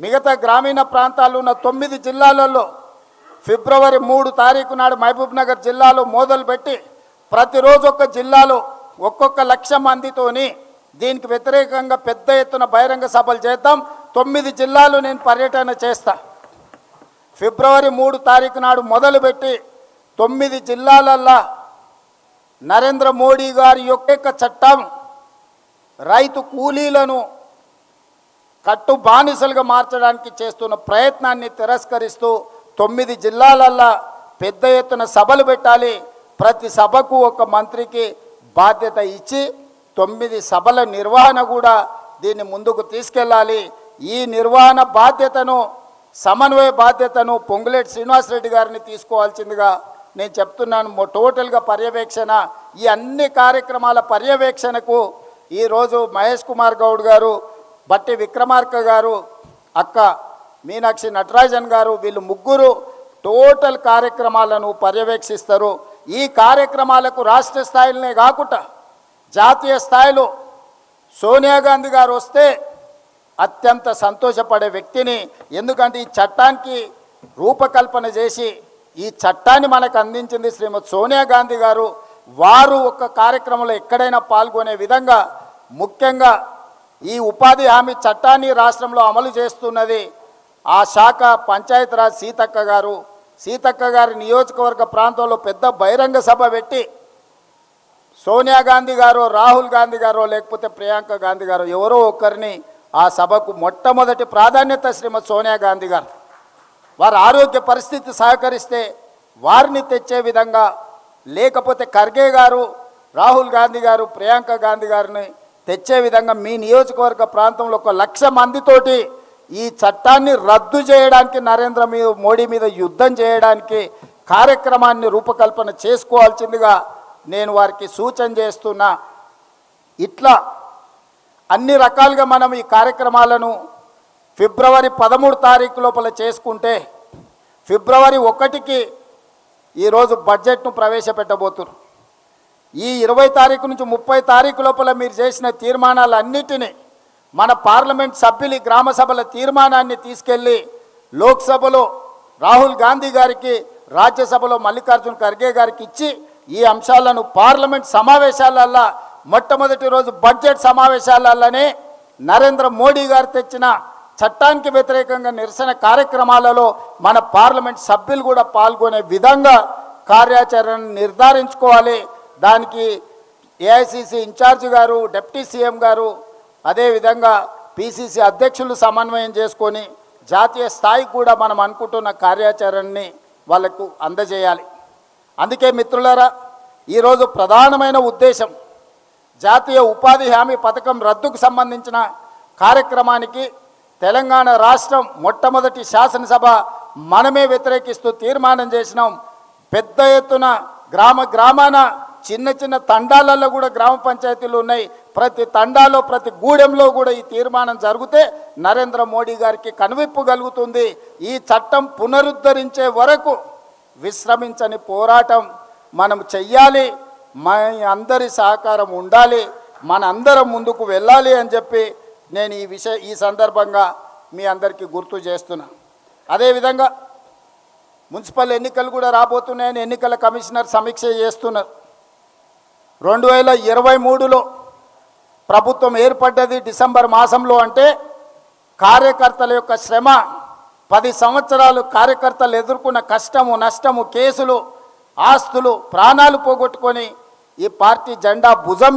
మిగతా గ్రామీణ ప్రాంతాల్లో ఉన్న 9 జిల్లాలలో ఫిబ్రవరి 3 తారీఖు నాడు మహబూబ్నగర్ జిల్లాలో మొదలుపెట్టి ప్రతిరోజు ఒక జిల్లాలో ఒక్కొక్క 1,00,000 మందితోని దీనికి వ్యతిరేకంగా పెద్ద ఎత్తున బహిరంగ సభలు చేద్దాం. 9 జిల్లాలు నేను పర్యటన చేస్తా. ఫిబ్రవరి 3 తారీఖు నాడు మొదలుపెట్టి 9 జిల్లాలల్లో నరేంద్ర మోడీ గారి యొక్క చట్టం రైతు కూలీలను కట్టు బానిసలుగా మార్చడానికి చేస్తున్న ప్రయత్నాన్ని తిరస్కరిస్తూ 9 జిల్లాలల్లో పెద్ద ఎత్తున సభలు పెట్టాలి. ప్రతి సభకు ఒక మంత్రికి బాధ్యత ఇచ్చి 9 సభల నిర్వహణ కూడా దీన్ని ముందుకు తీసుకెళ్ళాలి. ఈ నిర్వహణ బాధ్యతను సమన్వయ బాధ్యతను పొంగులేటి శ్రీనివాసరెడ్డి గారిని తీసుకోవాల్సిందిగా నేను చెప్తున్నాను. టోటల్గా పర్యవేక్షణ ఈ అన్ని కార్యక్రమాల పర్యవేక్షణకు ఈరోజు మహేష్ కుమార్ గౌడ్ గారు, బట్టి విక్రమార్క గారు, అక్క మీనాక్షి నటరాజన్ గారు వీళ్ళు ముగ్గురు టోటల్ కార్యక్రమాలను పర్యవేక్షిస్తారు. ఈ కార్యక్రమాలకు రాష్ట్ర స్థాయిలోనే కాకుండా జాతీయ స్థాయిలో సోనియా గాంధీ గారు వస్తే అత్యంత సంతోషపడే వ్యక్తిని. ఎందుకంటే ఈ చట్టానికి రూపకల్పన చేసి ఈ చట్టాన్ని మనకు అందించింది శ్రీమతి సోనియా గాంధీ గారు. వారు ఒక కార్యక్రమంలో ఎక్కడైనా పాల్గొనే విధంగా ముఖ్యంగా ఈ ఉపాధి హామీ చట్టాన్ని రాష్ట్రంలో అమలు చేస్తున్నది ఆ శాఖ పంచాయతీరాజ్ సీతక్క గారు. సీతక్క గారి నియోజకవర్గ ప్రాంతంలో పెద్ద బహిరంగ సభ పెట్టి సోనియా గాంధీ గారు, రాహుల్ గాంధీ గారు, లేకపోతే ప్రియాంక గాంధీ గారు ఎవరో ఒకరిని ఆ సభకు మొట్టమొదటి ప్రాధాన్యత శ్రీమతి సోనియా గాంధీ గారు. వారి ఆరోగ్య పరిస్థితి సహకరిస్తే వారిని తెచ్చే విధంగా, లేకపోతే ఖర్గే గారు, రాహుల్ గాంధీ గారు, ప్రియాంక గాంధీ గారిని తెచ్చే విధంగా మీ నియోజకవర్గ ప్రాంతంలో 1,00,000 మందితోటి ఈ చట్టాన్ని రద్దు చేయడానికి నరేంద్ర మోడీ మీద యుద్ధం చేయడానికి కార్యక్రమాన్ని రూపకల్పన చేసుకోవాల్సిందిగా నేను వారికి సూచన చేస్తున్నా. ఇట్లా అన్ని రకాలుగా మనం ఈ కార్యక్రమాలను ఫిబ్రవరి 13 తారీఖు లోపల చేసుకుంటే ఫిబ్రవరి 1కి ఈరోజు బడ్జెట్ను ప్రవేశపెట్టబోతున్నారు. ఈ 20 తారీఖు నుంచి 30 తారీఖు లోపల మీరు చేసిన తీర్మానాలన్నిటినీ మన పార్లమెంట్ సభ్యులు గ్రామ సభల తీర్మానాన్ని తీసుకెళ్ళి లోక్సభలో రాహుల్ గాంధీ గారికి, రాజ్యసభలో మల్లికార్జున్ ఖర్గే గారికి ఇచ్చి ఈ అంశాలను పార్లమెంట్ సమావేశాలల్లో మొట్టమొదటి రోజు బడ్జెట్ సమావేశాలలోనే నరేంద్ర మోడీ గారు తెచ్చిన చట్టానికి వ్యతిరేకంగా నిరసన కార్యక్రమాలలో మన పార్లమెంట్ సభ్యులు కూడా పాల్గొనే విధంగా కార్యాచరణను నిర్ధారించుకోవాలి. దానికి ఏఐసిసి ఇన్ఛార్జ్ గారు, డిప్యూటీ సీఎం గారు, అదేవిధంగా పిసిసి అధ్యక్షులు సమన్వయం చేసుకొని జాతీయ స్థాయికి కూడా మనం అనుకుంటున్న కార్యాచరణని వాళ్ళకు అందజేయాలి. అందుకే మిత్రులారా, ఈరోజు ప్రధానమైన ఉద్దేశం జాతీయ ఉపాధి హామీ పథకం రద్దుకు సంబంధించిన కార్యక్రమానికి తెలంగాణ రాష్ట్రం మొట్టమొదటి శాసనసభ మనమే వ్యతిరేకిస్తూ తీర్మానం చేసినాం. పెద్ద ఎత్తున గ్రామాన చిన్న చిన్న తండాలలో కూడా గ్రామ పంచాయతీలు ఉన్నాయి. ప్రతి తండాలో, ప్రతి గూడెంలో కూడా ఈ తీర్మానం జరిగితే నరేంద్ర మోడీ గారికి కనువిప్పు కలుగుతుంది. ఈ చట్టం పునరుద్ధరించే వరకు విశ్రమించని పోరాటం మనం చెయ్యాలి. మన అందరి సహకారం ఉండాలి, మన అందరం ముందుకు వెళ్ళాలి అని చెప్పి నేను ఈ సందర్భంగా మీ అందరికీ గుర్తు చేస్తున్నా. అదేవిధంగా మున్సిపల్ ఎన్నికలు కూడా రాబోతున్నాయని ఎన్నికల కమిషనర్ సమీక్ష చేస్తున్నారు. 2023లో ప్రభుత్వం ఏర్పడ్డది డిసెంబర్ మాసంలో. అంటే కార్యకర్తల యొక్క శ్రమ 10 సంవత్సరాలు కార్యకర్తలు ఎదుర్కొన్న కష్టము, నష్టము, కేసులు, ఆస్తులు, ప్రాణాలు పోగొట్టుకొని ఈ పార్టీ జెండా భుజం